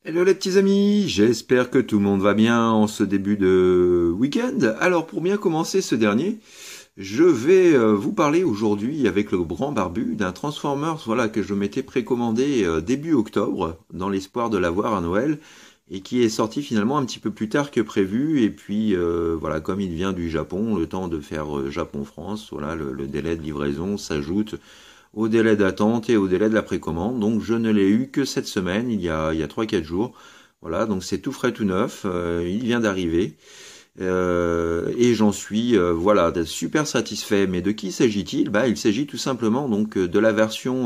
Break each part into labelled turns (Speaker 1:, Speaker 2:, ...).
Speaker 1: Hello les petits amis, j'espère que tout le monde va bien en ce début de week-end. Alors pour bien commencer ce dernier, je vais vous parler aujourd'hui avec le grand barbu d'un Transformers voilà, que je m'étais précommandé début octobre dans l'espoir de l'avoir à Noël et qui est sorti finalement un petit peu plus tard que prévu. Et puis voilà, comme il vient du Japon, le temps de faire Japon-France, voilà, le délai de livraison s'ajoute au délai d'attente et au délai de la précommande. Donc je ne l'ai eu que cette semaine, il y a 3-4 jours. Voilà, donc c'est tout frais, tout neuf, il vient d'arriver. Et j'en suis voilà super satisfait. Mais de qui s'agit-il? Il s'agit tout simplement donc de la version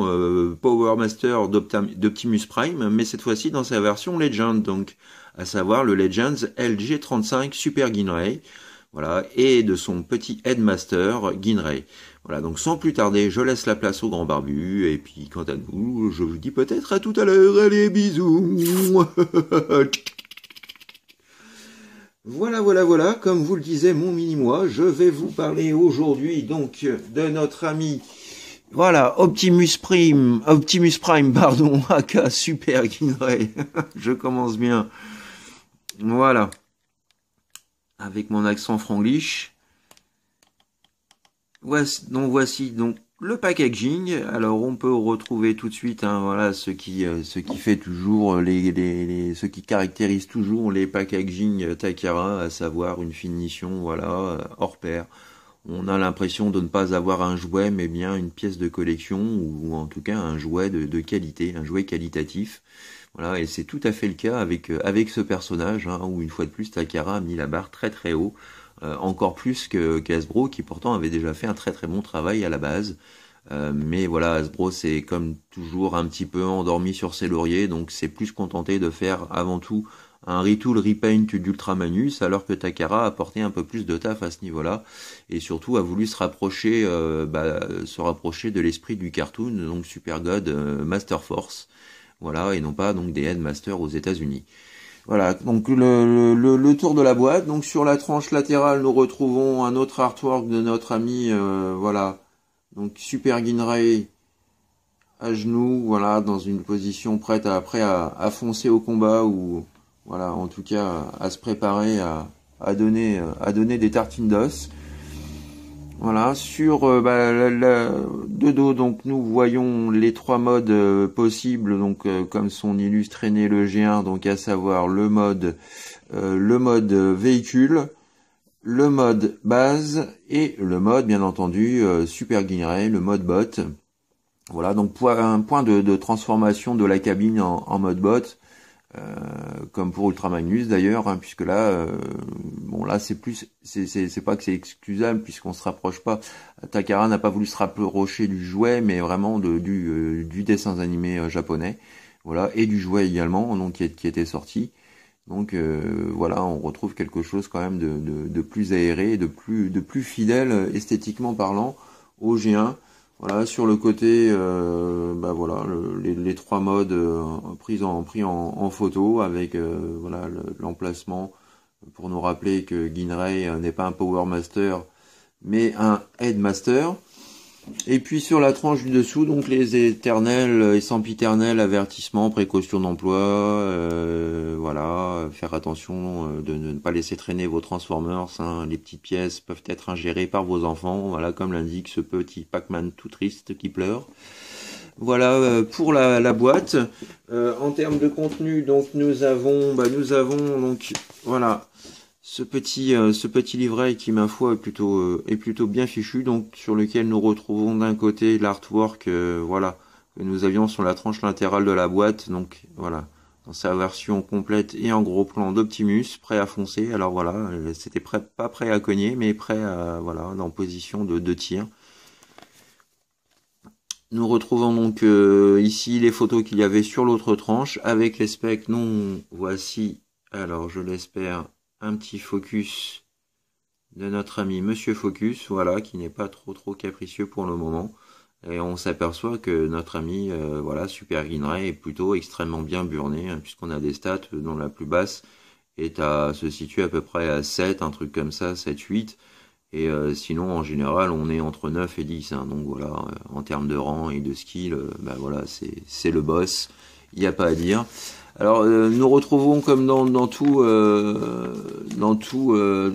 Speaker 1: Power Master d'Optimus Prime, mais cette fois-ci dans sa version Legend, donc à savoir le Legends LG35 Super Ginray. Voilà, et de son petit Headmaster Ginray. Voilà, donc sans plus tarder, je laisse la place au grand barbu, et puis quant à nous, je vous dis peut-être à tout à l'heure, allez, bisous. Voilà, comme vous le disait mon mini-moi, je vais vous parler aujourd'hui donc de notre ami, voilà, Optimus Prime, pardon, aka Super Ginray. Je commence bien. Voilà, avec mon accent franglish. Voici donc le packaging. Alors on peut retrouver tout de suite, hein, voilà, ce qui fait toujours ce qui caractérise toujours les packaging Takara, à savoir une finition, voilà, hors pair. On a l'impression de ne pas avoir un jouet, mais bien une pièce de collection, ou en tout cas un jouet de qualité, un jouet qualitatif. Voilà, et c'est tout à fait le cas avec ce personnage, hein, où une fois de plus Takara a mis la barre très très haut, encore plus que qu'Hasbro, qui pourtant avait déjà fait un très très bon travail à la base. Mais voilà, Hasbro c'est comme toujours un petit peu endormi sur ses lauriers, donc c'est plus contenté de faire avant tout un retool repaint d'Ultramanus, alors que Takara a porté un peu plus de taf à ce niveau-là, et surtout a voulu se rapprocher de l'esprit du cartoon, donc Super God Master Force, voilà, et non pas donc des Headmasters aux États-Unis. Voilà, donc le tour de la boîte. Donc sur la tranche latérale, nous retrouvons un autre artwork de notre ami, voilà, donc Super Ginray à genoux, voilà, dans une position prêt à foncer au combat, ou voilà, en tout cas à se préparer à donner des tartines d'os. Voilà, sur de dos, donc nous voyons les trois modes possibles, donc comme sont illustrés le G1, donc à savoir le mode véhicule, le mode base et le mode bien entendu Super Ginray, le mode bot. Voilà, donc un point de transformation de la cabine en mode bot. Comme pour Ultra Magnus d'ailleurs, hein, puisque là, bon là c'est pas que c'est excusable puisqu'on se rapproche pas. Takara n'a pas voulu se rapprocher du jouet, mais vraiment du dessin animé japonais, voilà, et du jouet également, donc qui était sorti. Donc voilà, on retrouve quelque chose quand même de plus aéré, de plus fidèle esthétiquement parlant au G1. Voilà, sur le côté, voilà, les trois modes pris en photo, avec voilà l'emplacement pour nous rappeler que Ginray n'est pas un Power Master, mais un Headmaster. Et puis sur la tranche du dessous, donc les éternels et sempiternels avertissements, précaution d'emploi, voilà, faire attention de ne pas laisser traîner vos Transformers, hein, les petites pièces peuvent être ingérées par vos enfants, voilà, comme l'indique ce petit Pac-Man tout triste qui pleure. Voilà pour la boîte. En termes de contenu, donc nous avons donc voilà ce petit livret qui, ma foi, est plutôt bien fichu, donc sur lequel nous retrouvons d'un côté l'artwork, voilà, que nous avions sur la tranche latérale de la boîte, donc voilà, dans sa version complète et en gros plan d'Optimus, prêt à foncer. Alors voilà, c'était pas prêt à cogner, mais prêt à, voilà, en position de tir. Nous retrouvons donc ici les photos qu'il y avait sur l'autre tranche, avec les specs. Non, voici, alors je l'espère, un petit focus de notre ami Monsieur Focus, voilà, qui n'est pas trop capricieux pour le moment. Et on s'aperçoit que notre ami, voilà, Super Ginray est plutôt extrêmement bien burné, hein, puisqu'on a des stats dont la plus basse se situe à peu près à 7, un truc comme ça, 7, 8. Et sinon, en général, on est entre 9 et 10. Hein, donc voilà, en termes de rang et de skill, voilà, c'est le boss. Il n'y a pas à dire. Alors, nous retrouvons comme dans tout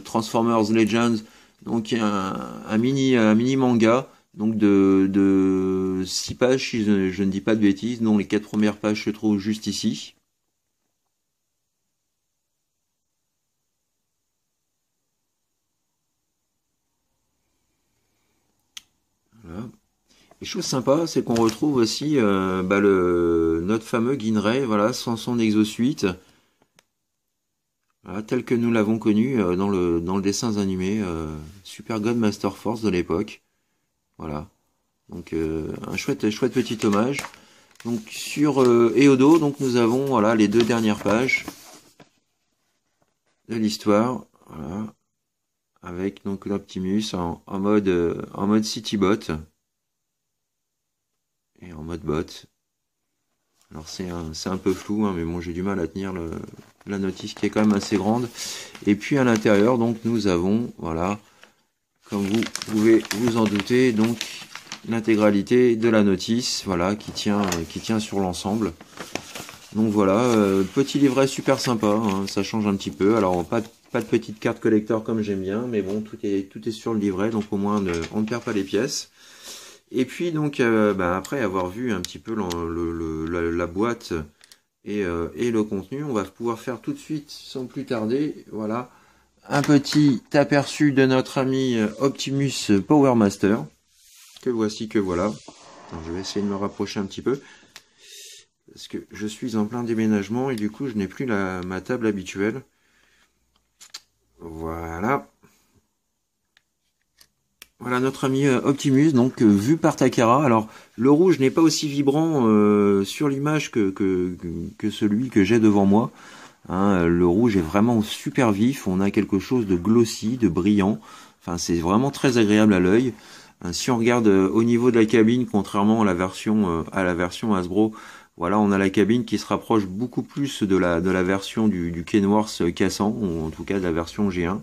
Speaker 1: Transformers Legends, donc un mini manga, donc de 6 pages, si je ne dis pas de bêtises, dont les 4 premières pages se trouvent juste ici. Voilà. Et chose sympa, c'est qu'on retrouve aussi notre fameux Guinray, voilà, sans son exosuite, voilà, tel que nous l'avons connu dans le dessin animé Super God Master Force de l'époque. Voilà. Donc un chouette petit hommage. Donc sur Eodo, donc nous avons voilà les 2 dernières pages de l'histoire, voilà, avec donc l'Optimus en mode Citybot et en mode bot. Alors c'est un peu flou, hein, mais bon j'ai du mal à tenir la notice qui est quand même assez grande. Et puis à l'intérieur donc nous avons voilà, comme vous pouvez vous en douter, donc l'intégralité de la notice, voilà, qui tient sur l'ensemble. Donc voilà, petit livret super sympa, hein, ça change un petit peu. Alors pas de petite carte collector comme j'aime bien, mais bon, tout est sur le livret, donc au moins on ne perd pas les pièces. Et puis donc après avoir vu un petit peu la boîte et le contenu, on va pouvoir faire tout de suite, sans plus tarder, voilà, un petit aperçu de notre ami Optimus Power Master. Que voici, que voilà. Alors, je vais essayer de me rapprocher un petit peu. Parce que je suis en plein déménagement et du coup je n'ai plus ma table habituelle. Voilà. Voilà notre ami Optimus, donc vu par Takara. Alors le rouge n'est pas aussi vibrant sur l'image que celui que j'ai devant moi. Hein, le rouge est vraiment super vif, on a quelque chose de glossy, de brillant. Enfin c'est vraiment très agréable à l'œil. Si on regarde au niveau de la cabine, contrairement à la version Hasbro, voilà, on a la cabine qui se rapproche beaucoup plus de la version du Kenworth cassant, ou en tout cas de la version G1.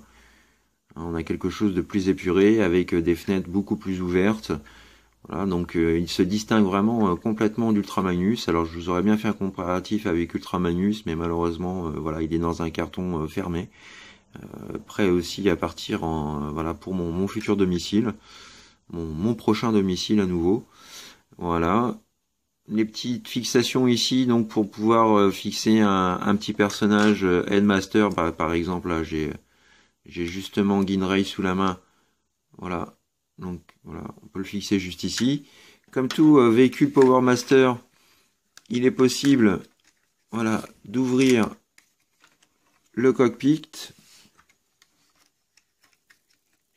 Speaker 1: On a quelque chose de plus épuré, avec des fenêtres beaucoup plus ouvertes. Voilà, donc il se distingue vraiment complètement d'Ultra Magnus. Alors je vous aurais bien fait un comparatif avec Ultra Magnus, mais malheureusement, voilà, il est dans un carton fermé, prêt aussi à partir voilà, pour mon futur domicile. Mon prochain domicile à nouveau. Voilà. Les petites fixations ici, donc pour pouvoir fixer un petit personnage Headmaster, par exemple, là j'ai justement Guinray sous la main. Voilà. Donc voilà, on peut le fixer juste ici. Comme tout véhicule Power Master, il est possible, voilà, d'ouvrir le cockpit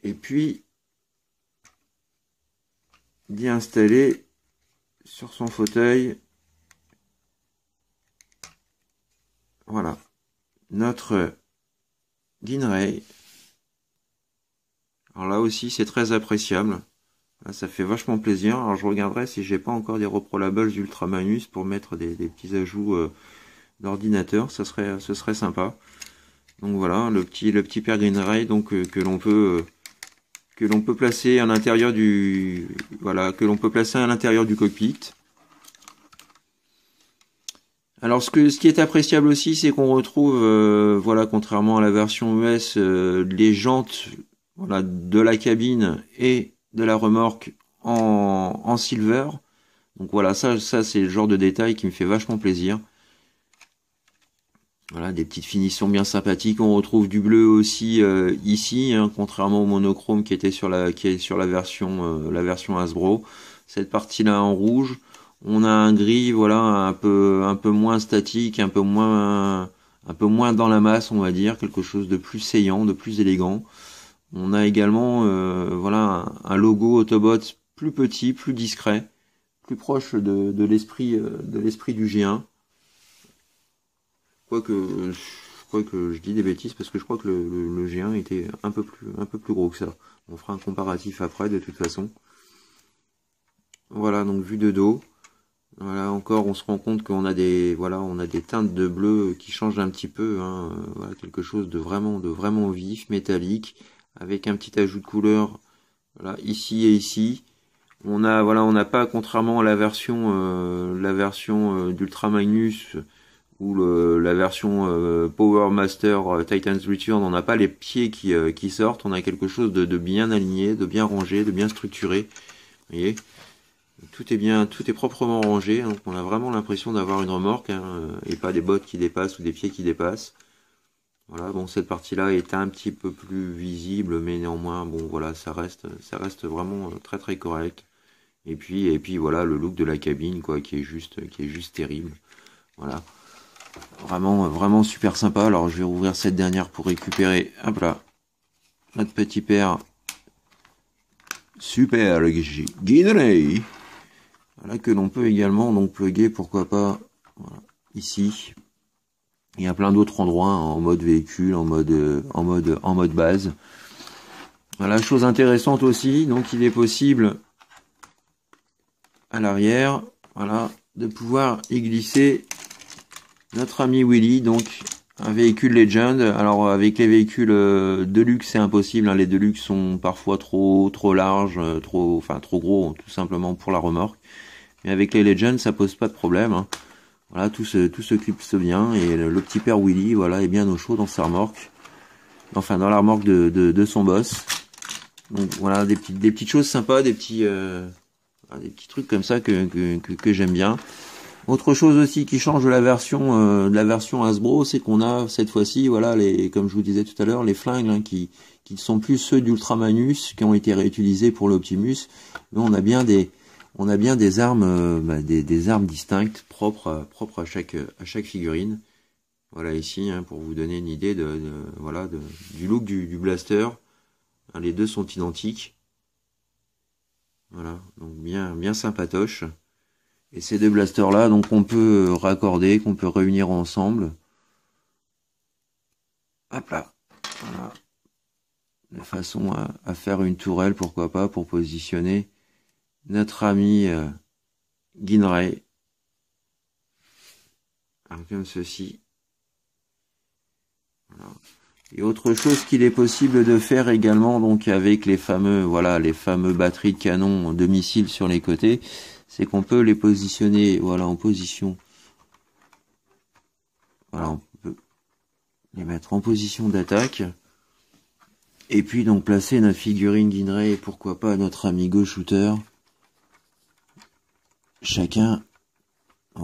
Speaker 1: et puis d'y installer sur son fauteuil, voilà, notre Guinray. Alors là aussi c'est très appréciable, là, ça fait vachement plaisir. Alors je regarderai si j'ai pas encore des reprolables Ultra Magnus pour mettre des petits ajouts d'ordinateur, ce serait sympa. Donc voilà, le petit père Guinray, donc que l'on peut placer à l'intérieur du cockpit. Alors ce qui est appréciable aussi, c'est qu'on retrouve voilà, contrairement à la version US, les jantes, voilà, de la cabine et de la remorque en silver. Donc voilà, ça c'est le genre de détail qui me fait vachement plaisir. Voilà, des petites finitions bien sympathiques. On retrouve du bleu aussi ici, hein, contrairement au monochrome qui est sur la version Hasbro. Cette partie-là en rouge. On a un gris, voilà, un peu moins statique, un peu moins dans la masse, on va dire, quelque chose de plus saillant, de plus élégant. On a également, voilà, un logo Autobot plus petit, plus discret, plus proche de l'esprit du G1. Quoique je dis des bêtises parce que je crois que le G1 était un peu plus gros que ça. On fera un comparatif après de toute façon. Voilà, donc vue de dos. Voilà, encore on se rend compte qu'on a des teintes de bleu qui changent un petit peu, hein. Voilà, quelque chose de vraiment vif, métallique, avec un petit ajout de couleur, voilà, ici et ici. On n'a pas, contrairement à la version d'Ultra Magnus, ou la version Power Master Titan's Return, on n'a pas les pieds qui sortent, on a quelque chose de bien aligné, de bien rangé, de bien structuré. Vous voyez, tout est proprement rangé, donc on a vraiment l'impression d'avoir une remorque, hein, et pas des bottes qui dépassent ou des pieds qui dépassent. Voilà, bon, cette partie-là est un petit peu plus visible, mais néanmoins, bon, voilà, ça reste vraiment très très correct. Et puis voilà, le look de la cabine, quoi, qui est juste terrible. Voilà. Vraiment super sympa. Alors, je vais rouvrir cette dernière pour récupérer, hop là, notre petit père Super Guinness. Voilà, que l'on peut également donc plugger, pourquoi pas, voilà, ici. Il y a plein d'autres endroits, hein, en mode véhicule, en mode base. Voilà, chose intéressante aussi, donc il est possible à l'arrière, voilà, de pouvoir y glisser notre ami Willy, donc un véhicule Legend. Alors avec les véhicules Deluxe c'est impossible, hein, les Deluxe sont parfois trop larges, trop gros, tout simplement pour la remorque. Mais avec les Legends ça pose pas de problème, hein. Voilà, tout se clipse bien, et le petit père Willy, voilà, est bien au chaud dans sa remorque. Enfin, dans la remorque de son boss. Donc voilà, des petites choses sympas, des petits trucs comme ça que j'aime bien. Autre chose aussi qui change de la version Hasbro, c'est qu'on a cette fois-ci, voilà, comme je vous disais tout à l'heure, les flingues, hein, qui sont plus ceux d'Ultramanus, qui ont été réutilisés pour l'Optimus, mais on a bien des armes, des armes distinctes, propres à chaque figurine. Voilà ici, hein, pour vous donner une idée du look du blaster. Hein, les deux sont identiques. Voilà, donc bien sympatoche. Et ces deux blasters là, donc on peut raccorder, qu'on peut réunir ensemble. Hop là, voilà. De façon à faire une tourelle, pourquoi pas, pour positionner notre ami Guinray. Comme ceci. Voilà. Et autre chose qu'il est possible de faire également, donc avec les fameux batteries de canon de missiles sur les côtés, c'est qu'on peut les positionner, voilà, en position. Voilà, on peut les mettre en position d'attaque. Et puis donc placer notre figurine Guinray et pourquoi pas notre amigo shooter. Chacun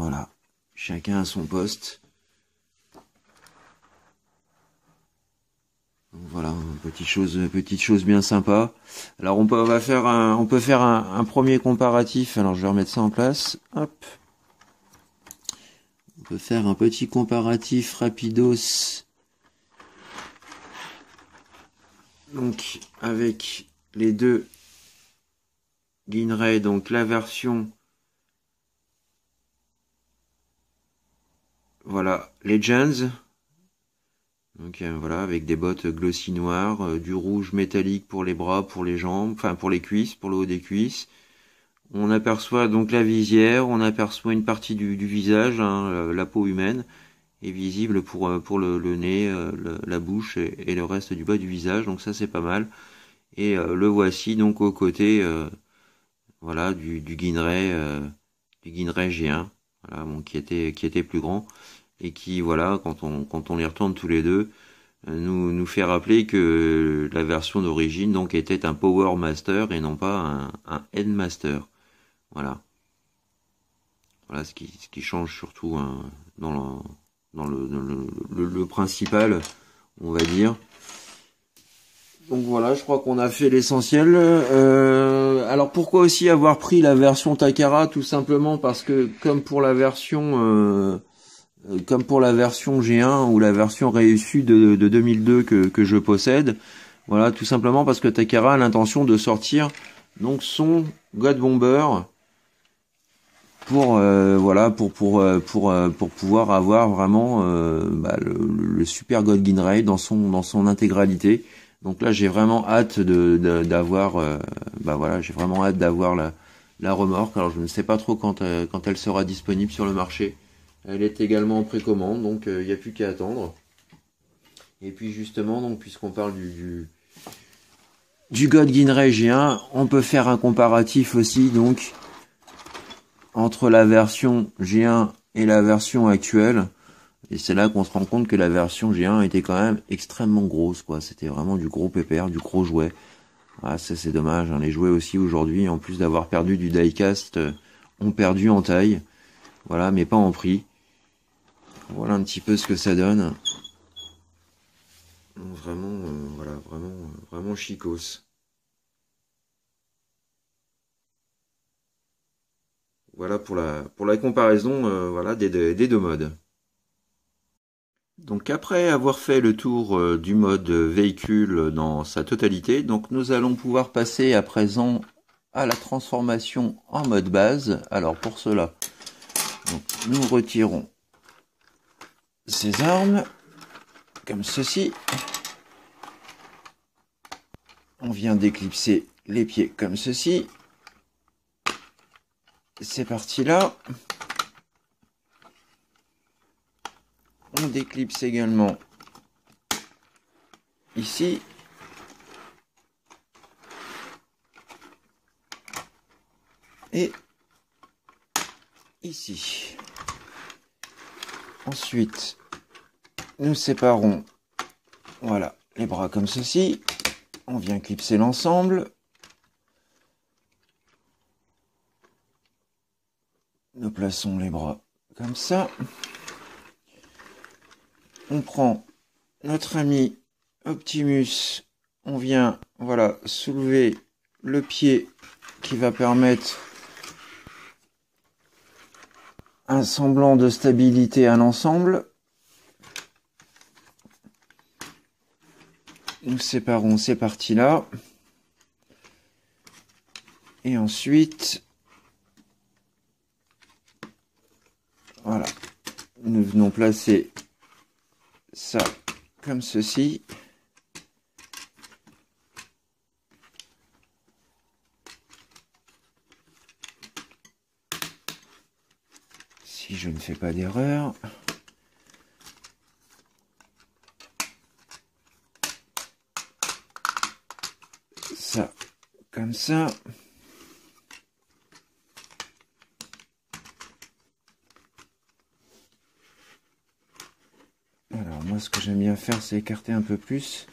Speaker 1: à son poste. Donc voilà, petite chose bien sympa. Alors on peut faire un premier comparatif. Alors je vais remettre ça en place. Hop. On peut faire un petit comparatif rapidos. Donc avec les deux Guinray, donc la version Legends. Donc voilà, avec des bottes glossy noires, du rouge métallique pour les bras, pour les jambes, enfin pour les cuisses, pour le haut des cuisses. On aperçoit donc la visière, on aperçoit une partie du visage, hein, la peau humaine est visible pour le nez, la bouche et le reste du bas du visage. Donc ça c'est pas mal. Et le voici donc aux côtés, voilà, du Guinray G1, voilà, bon, qui était plus grand. Et qui, voilà, quand on les retourne tous les deux, nous fait rappeler que la version d'origine donc était un Power Master et non pas un Headmaster. Voilà. Voilà ce qui change surtout, hein, dans le principal, on va dire. Donc voilà, je crois qu'on a fait l'essentiel. Alors pourquoi aussi avoir pris la version Takara? Tout simplement parce que comme pour la version G1 ou la version réissue de 2002 que je possède, voilà, tout simplement parce que Takara a l'intention de sortir donc son God Bomber pour pouvoir avoir vraiment le Super God Guinray dans son intégralité. Donc là j'ai vraiment hâte d'avoir j'ai vraiment hâte d'avoir la remorque. Alors je ne sais pas trop quand elle sera disponible sur le marché. Elle est également en précommande, donc il n'y a plus qu'à attendre. Et puis justement, donc puisqu'on parle du God Guinray G1, on peut faire un comparatif aussi donc entre la version G1 et la version actuelle. Et c'est là qu'on se rend compte que la version G1 était quand même extrêmement grosse, quoi. C'était vraiment du gros pépère, du gros jouet. Ah, ça c'est dommage, hein. Les jouets aussi aujourd'hui, en plus d'avoir perdu du diecast, ont perdu en taille. Voilà, mais pas en prix. Voilà un petit peu ce que ça donne. Vraiment, voilà, vraiment chicos. Voilà pour la comparaison, voilà, des deux modes. Donc après avoir fait le tour du mode véhicule dans sa totalité, donc nous allons pouvoir passer à présent à la transformation en mode base. Alors pour cela, donc, nous retirons ces armes comme ceci. On vient d'éclipser les pieds comme ceci. C'est parti là. On déclipse également ici. Et ici. Ensuite, nous séparons, voilà, les bras comme ceci. On vient clipser l'ensemble. Nous plaçons les bras comme ça. On prend notre ami Optimus. On vient, voilà, soulever le pied qui va permettre un semblant de stabilité à l'ensemble. Nous séparons ces parties-là. Et ensuite, voilà, nous venons placer ça comme ceci. Si je ne fais pas d'erreur. Ça, comme ça. Alors moi ce que j'aime bien faire c'est écarter un peu plus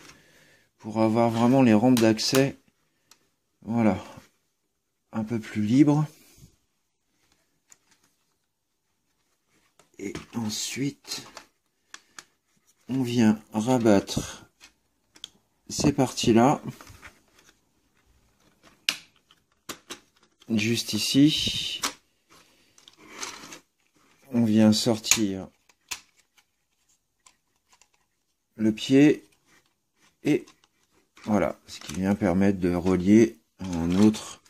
Speaker 1: pour avoir vraiment les rampes d'accès, voilà, un peu plus libres. Et ensuite on vient rabattre ces parties là, juste ici. On vient sortir le pied et voilà, ce qui vient permettre de relier un autre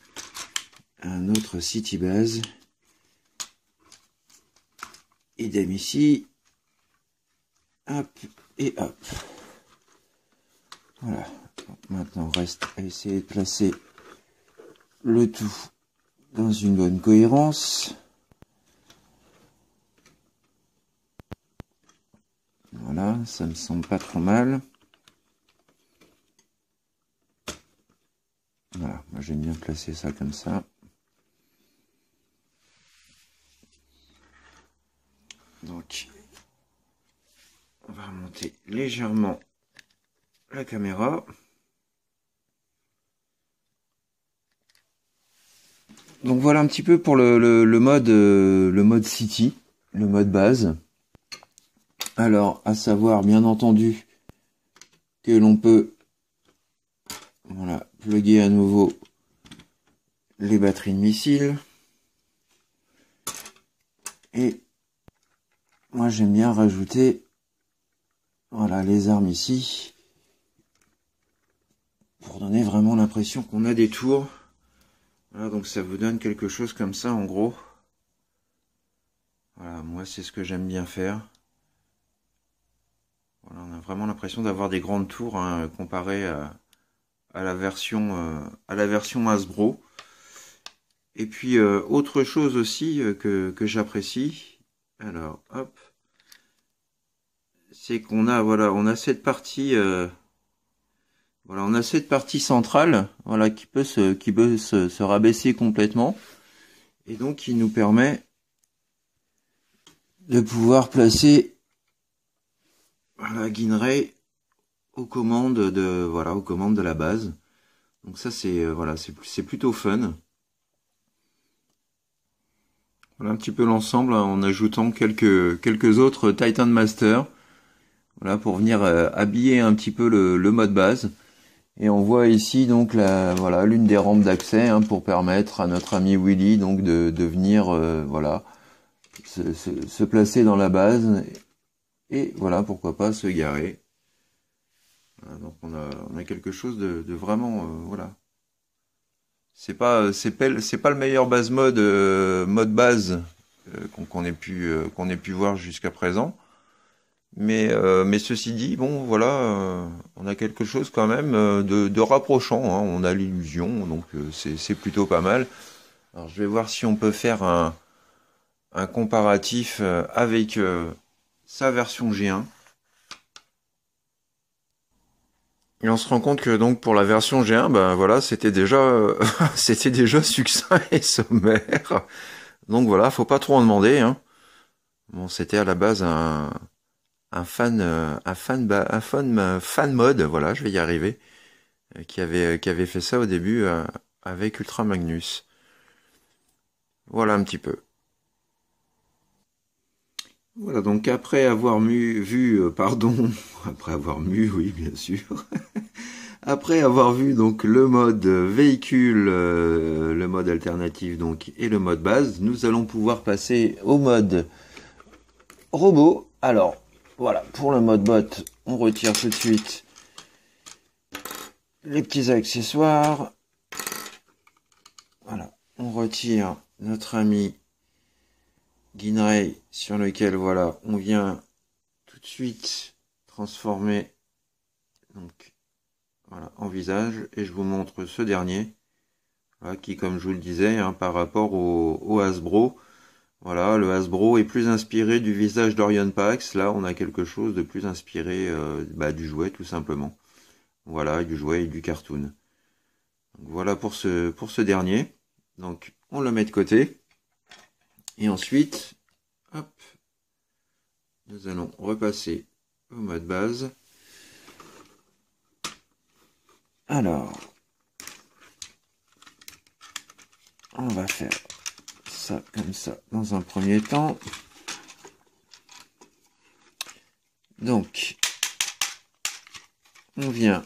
Speaker 1: city base. Idem ici, hop et hop. Voilà, maintenant reste à essayer de placer le tout dans une bonne cohérence. Voilà, ça me semble pas trop mal. Voilà, moi j'aime bien placer ça comme ça. Donc, on va remonter légèrement la caméra. Donc voilà un petit peu pour le mode City, le mode base. Alors, à savoir, bien entendu, que l'on peut, voilà, plugger à nouveau les batteries de missiles. Et moi, j'aime bien rajouter, voilà, les armes ici, pour donner vraiment l'impression qu'on a des tours. Voilà, donc ça vous donne quelque chose comme ça, en gros. Voilà, moi, c'est ce que j'aime bien faire. Voilà, on a vraiment l'impression d'avoir des grandes tours, hein, comparé à la version Hasbro. Et puis autre chose aussi que j'apprécie, alors hop, c'est qu'on a, voilà, on a cette partie, voilà, on a cette partie centrale, voilà, qui peut se rabaisser complètement, et donc qui nous permet de pouvoir placer la Guinray aux commandes aux commandes de la base. Donc ça c'est voilà, c'est plutôt fun. Voilà un petit peu l'ensemble hein, en ajoutant quelques autres Titan Master. Voilà pour venir habiller un petit peu le mode base. Et on voit ici donc voilà l'une des rampes d'accès hein, pour permettre à notre ami Willy donc de venir voilà se placer dans la base et voilà pourquoi pas se garer. Voilà, donc on a quelque chose de vraiment voilà. C'est pas le meilleur base mode mode base qu'on ait pu voir jusqu'à présent. Mais ceci dit, bon, voilà, on a quelque chose quand même de rapprochant. Hein, on a l'illusion, donc c'est plutôt pas mal. Alors, je vais voir si on peut faire un comparatif avec sa version G1. Et on se rend compte que donc pour la version G1, ben voilà, c'était déjà c'était déjà succinct et sommaire. Donc voilà, faut pas trop en demander. Hein. Bon, c'était à la base un fan mode, voilà, je vais y arriver, qui avait fait ça au début avec Ultra Magnus. Voilà un petit peu. Voilà, donc après avoir après avoir oui, bien sûr. Après avoir vu donc le mode véhicule, le mode alternatif donc et le mode base, nous allons pouvoir passer au mode robot. Alors, voilà, pour le mode bot, on retire tout de suite les petits accessoires. Voilà, on retire notre ami Guinray sur lequel voilà, on vient tout de suite transformer donc voilà en visage et je vous montre ce dernier voilà, qui comme je vous le disais hein, par rapport au Hasbro. Voilà, le Hasbro est plus inspiré du visage d'Orion Pax. Là, on a quelque chose de plus inspiré du jouet, tout simplement. Voilà, du jouet et du cartoon. Donc, voilà pour ce dernier. Donc, on le met de côté. Et ensuite, hop, nous allons repasser au mode base. Alors, on va faire ça comme ça dans un premier temps. Donc, on vient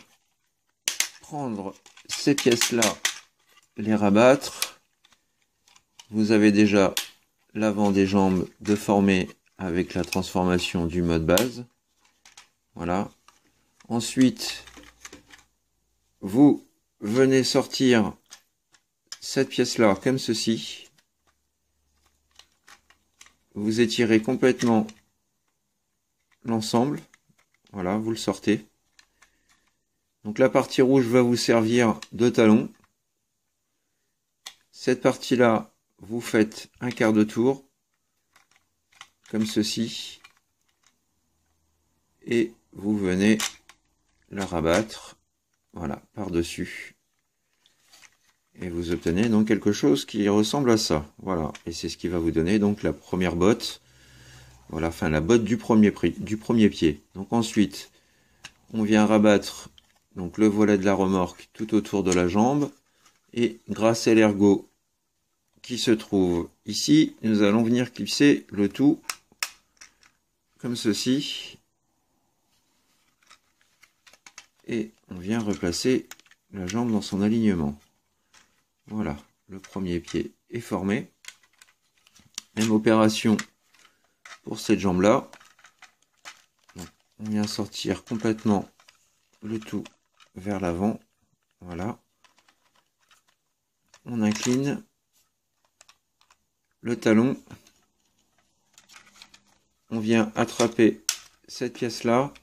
Speaker 1: prendre ces pièces-là, les rabattre. Vous avez déjà l'avant des jambes déformé avec la transformation du mode base. Voilà. Ensuite, vous venez sortir cette pièce-là comme ceci. Vous étirez complètement l'ensemble. Voilà, vous le sortez. Donc la partie rouge va vous servir de talon. Cette partie-là, vous faites un quart de tour, comme ceci. Et vous venez la rabattre, voilà, par-dessus. Et vous obtenez donc quelque chose qui ressemble à ça. Voilà, et c'est ce qui va vous donner donc la première botte. Voilà, enfin la botte du premier pied. Donc ensuite, on vient rabattre donc le volet de la remorque tout autour de la jambe. Et grâce à l'ergot qui se trouve ici, nous allons venir clipser le tout comme ceci. Et on vient replacer la jambe dans son alignement. Voilà, le premier pied est formé. Même opération pour cette jambe-là. On vient sortir complètement le tout vers l'avant. Voilà. On incline le talon. On vient attraper cette pièce-là.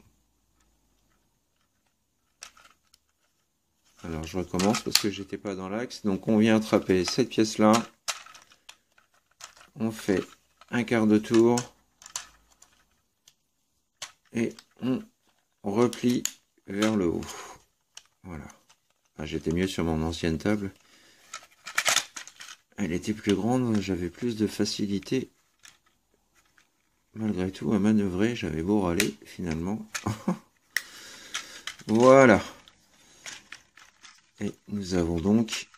Speaker 1: Alors je recommence parce que j'étais pas dans l'axe. Donc on vient attraper cette pièce-là. On fait un quart de tour. Et on replie vers le haut. Voilà. Ah, j'étais mieux sur mon ancienne table. Elle était plus grande, j'avais plus de facilité. malgré tout à manœuvrer, j'avais beau râler, finalement. Voilà. Et nous avons donc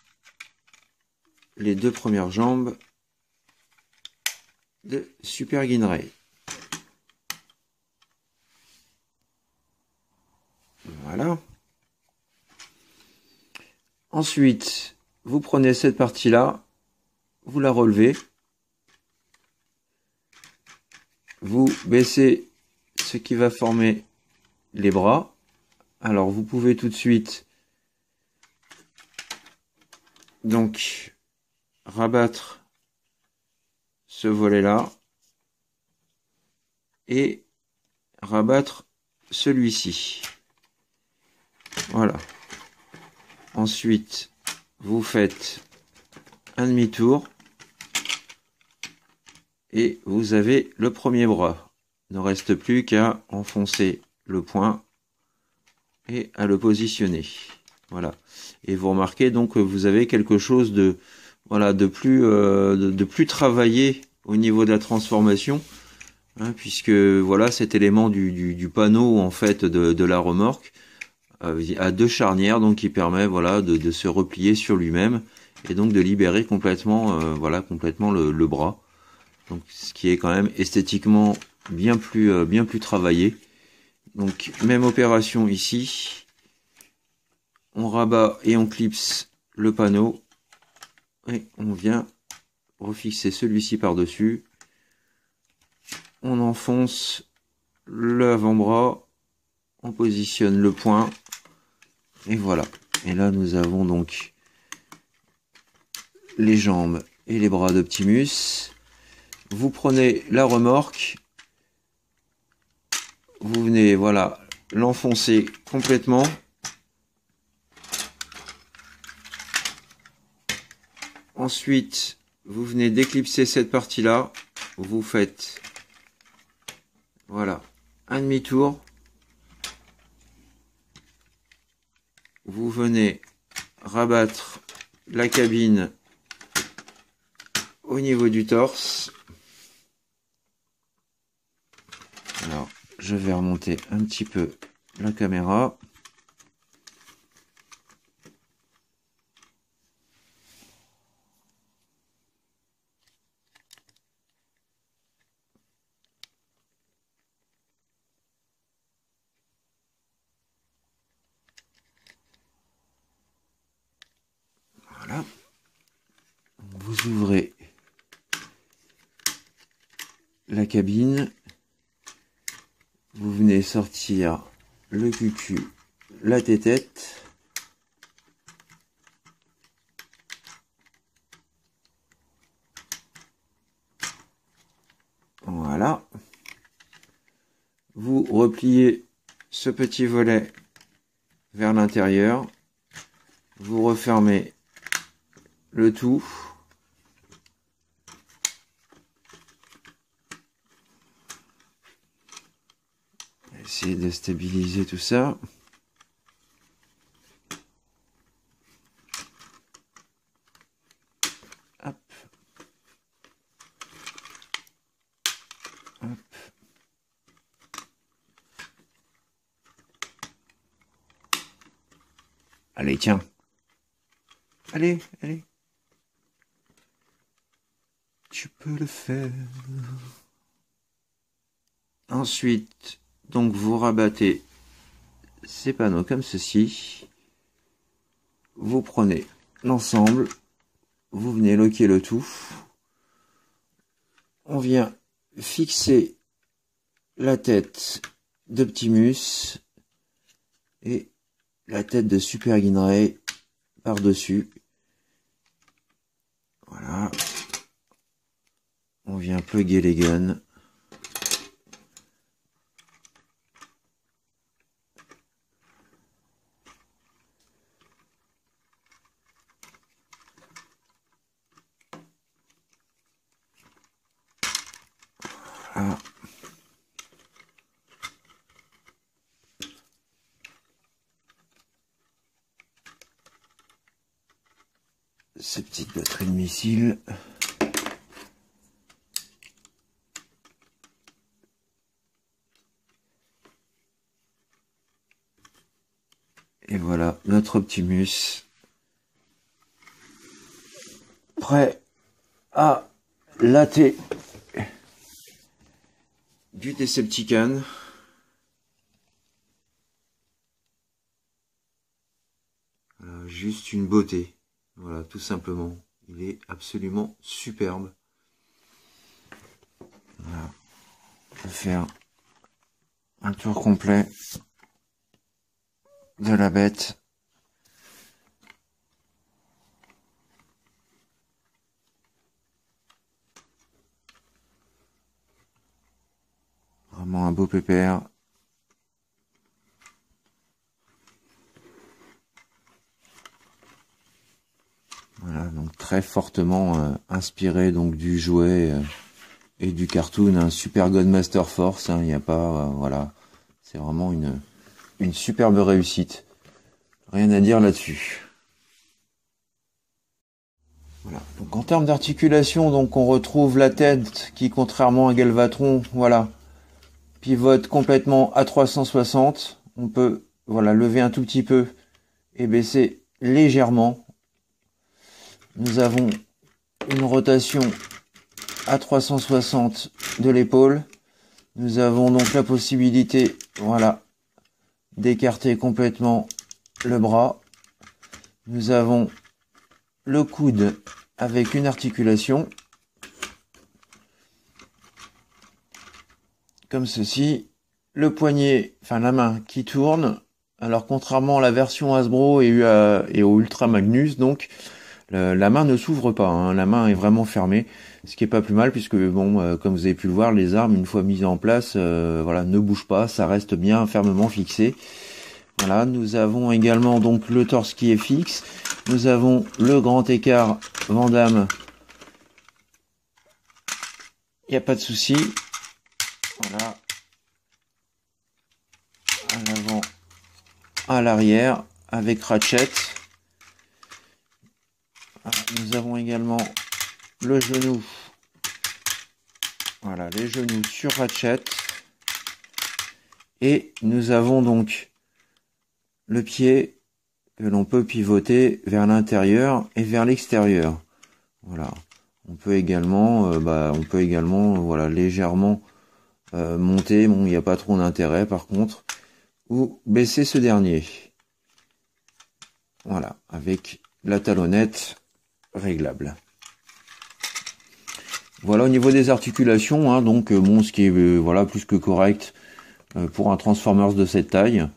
Speaker 1: les deux premières jambes de Super Guinray. Voilà. Ensuite, vous prenez cette partie-là, vous la relevez, vous baissez ce qui va former les bras. Alors, vous pouvez tout de suite donc rabattre ce volet-là et rabattre celui-ci. Voilà. Ensuite, vous faites un demi-tour et vous avez le premier bras. Il ne reste plus qu'à enfoncer le point et à le positionner. Voilà. Et vous remarquez donc que vous avez quelque chose de voilà de plus travaillé au niveau de la transformation, hein, puisque voilà cet élément du panneau en fait de la remorque a deux charnières, donc qui permet voilà de se replier sur lui-même et donc de libérer complètement voilà complètement le bras. Donc ce qui est quand même esthétiquement bien plus travaillé. Donc même opération ici. On rabat et on clipse le panneau et on vient refixer celui-ci par-dessus. On enfonce l'avant-bras, on positionne le point et voilà. Et là nous avons donc les jambes et les bras d'Optimus. Vous prenez la remorque, vous venez voilà l'enfoncer complètement. Ensuite, vous venez d'éclipser cette partie-là. Vous faites voilà un demi-tour. Vous venez rabattre la cabine au niveau du torse. Alors, je vais remonter un petit peu la caméra. Voilà. Vous ouvrez la cabine. Vous venez sortir le cucu, la tétette. Voilà. Vous repliez ce petit volet vers l'intérieur. Vous refermez le tout. Essayer de stabiliser tout ça. Hop. Hop. Allez, tiens. Allez, allez. Tu peux le faire. Ensuite, donc vous rabattez ces panneaux comme ceci. Vous prenez l'ensemble. Vous venez loquer le tout. On vient fixer la tête d'Optimus et la tête de Super Guinray par-dessus. Voilà. On vient plugger les guns. Voilà. Ces petites batteries de missiles. Et voilà notre Optimus prêt à latter du Decepticon. Juste une beauté, voilà, tout simplement. Il est absolument superbe. Voilà. On va faire un tour complet de la bête. Vraiment un beau pépère. Voilà, donc très fortement inspiré donc du jouet et du cartoon, un Super Godmaster Force. Il n'y a pas, voilà, c'est vraiment une superbe réussite. Rien à dire là-dessus. Voilà. Donc en termes d'articulation, donc on retrouve la tête qui, contrairement à Galvatron, voilà, pivote complètement à 360. On peut, voilà, lever un tout petit peu et baisser légèrement. Nous avons une rotation à 360 de l'épaule. Nous avons donc la possibilité, voilà, d'écarter complètement le bras. Nous avons le coude avec une articulation, comme ceci. Le poignet, enfin la main qui tourne. Alors contrairement à la version Hasbro et au Ultra Magnus, donc la main ne s'ouvre pas, hein. La main est vraiment fermée, ce qui est pas plus mal puisque bon, comme vous avez pu le voir, les armes une fois mises en place, voilà, ne bougent pas, ça reste bien fermement fixé. Voilà, nous avons également donc le torse qui est fixe. Nous avons le grand écart Van Damme. Il n'y a pas de souci. Voilà. À l'avant, à l'arrière, avec Ratchet. Voilà, nous avons également le genou. Voilà, les genoux sur Ratchet. Et nous avons donc le pied que l'on peut pivoter vers l'intérieur et vers l'extérieur. Voilà. On peut également, voilà, légèrement monter. Bon, il n'y a pas trop d'intérêt par contre. Ou baisser ce dernier. Voilà, avec la talonnette réglable. Voilà au niveau des articulations, hein, donc bon, ce qui est voilà plus que correct pour un Transformers de cette taille.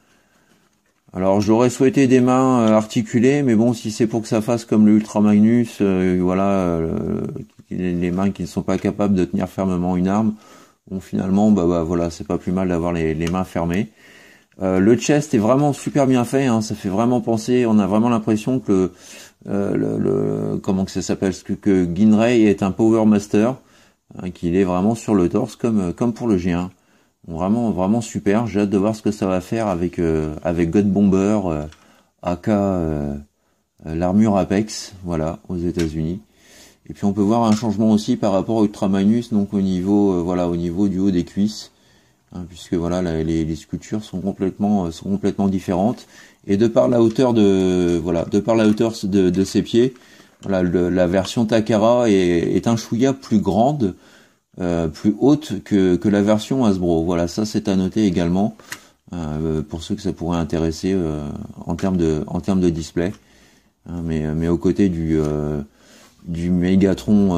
Speaker 1: Alors j'aurais souhaité des mains articulées, mais bon, si c'est pour que ça fasse comme le Ultra Magnus, voilà, les mains qui ne sont pas capables de tenir fermement une arme, bon finalement, bah voilà, c'est pas plus mal d'avoir les mains fermées. Le chest est vraiment super bien fait, hein, ça fait vraiment penser, on a vraiment l'impression que comment que ça s'appelle, que Ginray est un Power Master, hein, qu'il est vraiment sur le torse comme pour le G1. Vraiment super. J'ai hâte de voir ce que ça va faire avec God Bomber, aka l'armure Apex, voilà, aux États-Unis. Et puis on peut voir un changement aussi par rapport au Ultra Magnus, donc au niveau voilà, au niveau du haut des cuisses, hein, puisque voilà, les sculptures sont complètement différentes. Et de par la hauteur de ses pieds, voilà, la version Takara est un chouïa plus grande, plus haute que la version Hasbro. Voilà, ça c'est à noter également pour ceux que ça pourrait intéresser en termes de display. Hein, mais aux côtés du Megatron,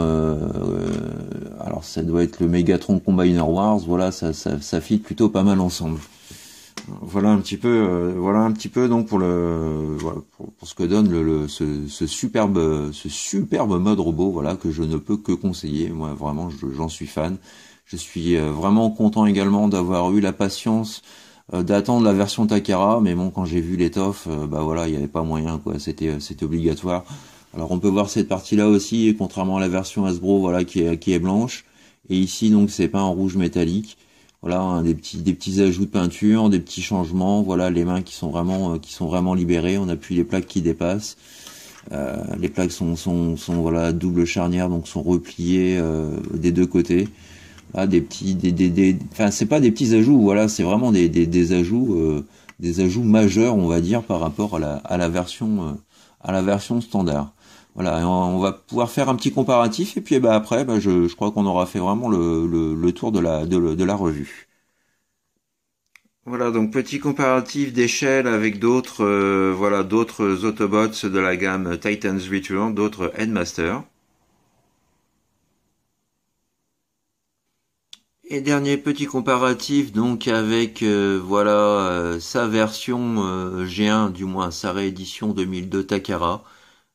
Speaker 1: alors ça doit être le Megatron Combiner Wars. Voilà, ça fit plutôt pas mal ensemble. Voilà un petit peu donc pour ce que donne ce superbe mode robot, voilà, que je ne peux que conseiller. Moi vraiment j'en suis fan. Je suis vraiment content également d'avoir eu la patience d'attendre la version Takara, mais bon, quand j'ai vu l'étoffe, bah voilà, il n'y avait pas moyen, quoi, c'était obligatoire. Alors on peut voir cette partie là aussi, contrairement à la version Hasbro, voilà, qui est blanche, et ici donc c'est peint en rouge métallique. Voilà, hein, des petits ajouts de peinture, des petits changements. Voilà, les mains qui sont vraiment libérées. On appuie les plaques qui dépassent. Les plaques sont voilà, double charnière, donc sont repliées des deux côtés. ah, des petits, enfin, c'est pas des petits ajouts, voilà, c'est vraiment des ajouts majeurs, on va dire, par rapport à la version standard. Voilà, et on va pouvoir faire un petit comparatif, et puis bah, après, bah, je crois qu'on aura fait vraiment le tour de la revue. Voilà, donc petit comparatif d'échelle avec d'autres voilà d'autres Autobots de la gamme Titan's Return, d'autres Headmaster. Et dernier petit comparatif donc avec voilà sa version G1, du moins sa réédition 2002 Takara.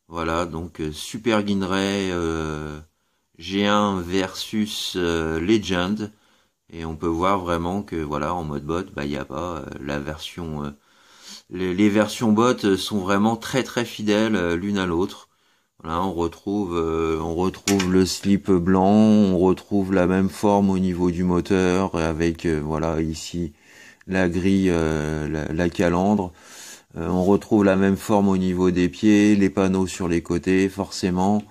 Speaker 1: Voilà, donc Super Ginrai G1 versus Legend. Et on peut voir vraiment que voilà en mode bot, bah il n'y a pas la version les versions bot sont vraiment très très fidèles l'une à l'autre. Voilà, on retrouve le slip blanc, on retrouve la même forme au niveau du moteur avec voilà ici la grille, la calandre. On retrouve la même forme au niveau des pieds, les panneaux sur les côtés forcément.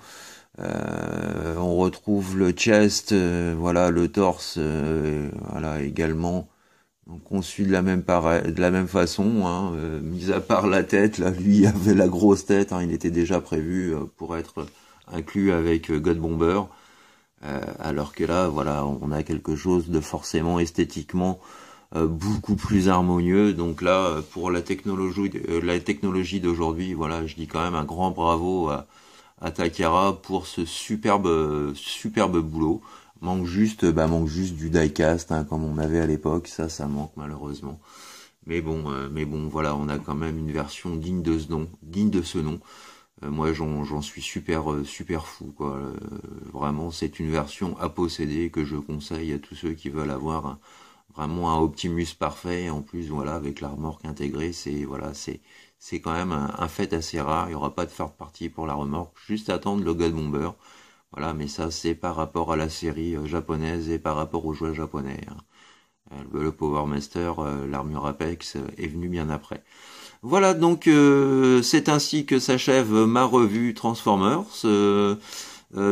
Speaker 1: On retrouve le chest, voilà le torse, voilà également donc conçu de la même façon, hein, mis à part la tête, là lui avait la grosse tête, hein, il était déjà prévu pour être inclus avec God Bomber, alors que là voilà on a quelque chose de forcément esthétiquement beaucoup plus harmonieux. Donc là pour la technologie d'aujourd'hui, voilà je dis quand même un grand bravo à Takara pour ce superbe boulot. Manque juste du diecast hein, comme on avait à l'époque. Ça manque malheureusement. Mais bon, voilà, on a quand même une version digne de ce nom. Moi, j'en suis super fou, quoi. Vraiment, c'est une version à posséder que je conseille à tous ceux qui veulent avoir vraiment un Optimus parfait. Et en plus, voilà, avec la remorque intégrée, c'est quand même un fait assez rare. Il n'y aura pas de third party pour la remorque. Juste attendre le God Bomber. Voilà, mais ça c'est par rapport à la série japonaise et par rapport aux jouets japonais, hein. Le Power Master, l'armure Apex est venu bien après. Voilà, donc c'est ainsi que s'achève ma revue Transformers.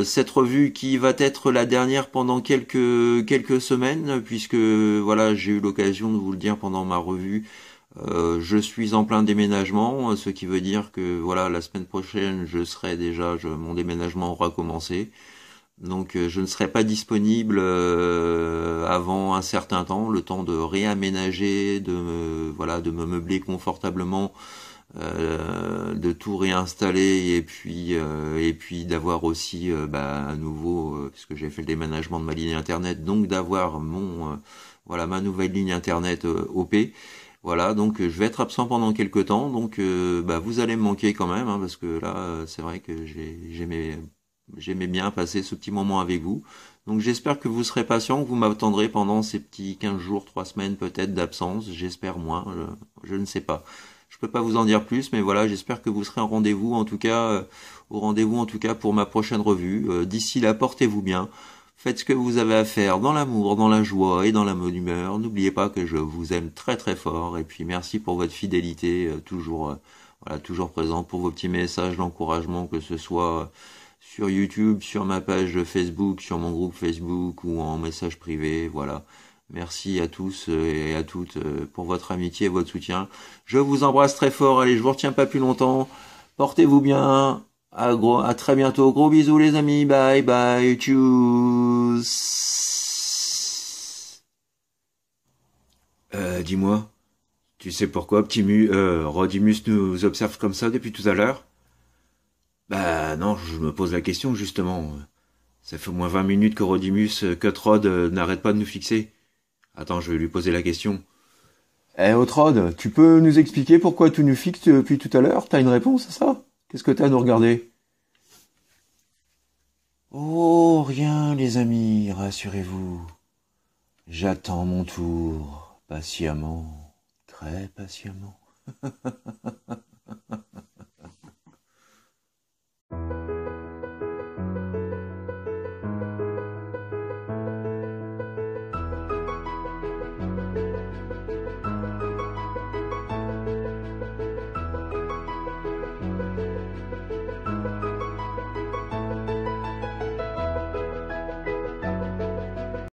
Speaker 1: Cette revue qui va être la dernière pendant quelques semaines, puisque voilà, j'ai eu l'occasion de vous le dire pendant ma revue. Je suis en plein déménagement, ce qui veut dire que voilà, la semaine prochaine, mon déménagement aura commencé. Donc je ne serai pas disponible avant un certain temps, le temps de réaménager, voilà, de me meubler confortablement, de tout réinstaller et puis d'avoir aussi à nouveau, puisque j'ai fait le déménagement de ma ligne internet, donc d'avoir voilà ma nouvelle ligne internet OP. Voilà, donc je vais être absent pendant quelques temps, donc vous allez me manquer quand même, hein, parce que là c'est vrai que j'aimais bien passer ce petit moment avec vous. Donc j'espère que vous serez patient, que vous m'attendrez pendant ces petits 15 jours, 3 semaines peut-être d'absence, j'espère moins, je ne sais pas. Je peux pas vous en dire plus, mais voilà, j'espère que vous serez en rendez-vous, en tout cas, au rendez-vous en tout cas pour ma prochaine revue. D'ici là, portez-vous bien. Faites ce que vous avez à faire dans l'amour, dans la joie et dans la bonne humeur. N'oubliez pas que je vous aime très très fort. Et puis merci pour votre fidélité, voilà, toujours présent pour vos petits messages d'encouragement, que ce soit sur YouTube, sur ma page Facebook, sur mon groupe Facebook ou en message privé. Voilà. Merci à tous et à toutes pour votre amitié et votre soutien. Je vous embrasse très fort. Allez, je vous retiens pas plus longtemps. Portez-vous bien. À très bientôt. Gros bisous les amis. Bye bye. Tchuss. Dis-moi, tu sais pourquoi Rodimus nous observe comme ça depuis tout à l'heure? Bah non, je me pose la question justement. Ça fait au moins 20 minutes que Cutrod n'arrête pas de nous fixer. Attends, je vais lui poser la question. Eh, Otrod, tu peux nous expliquer pourquoi tu nous fixes depuis tout à l'heure? T'as une réponse à ça? Qu'est-ce que t'as à nous regarder? Oh, rien, les amis, rassurez-vous. J'attends mon tour, patiemment, très patiemment.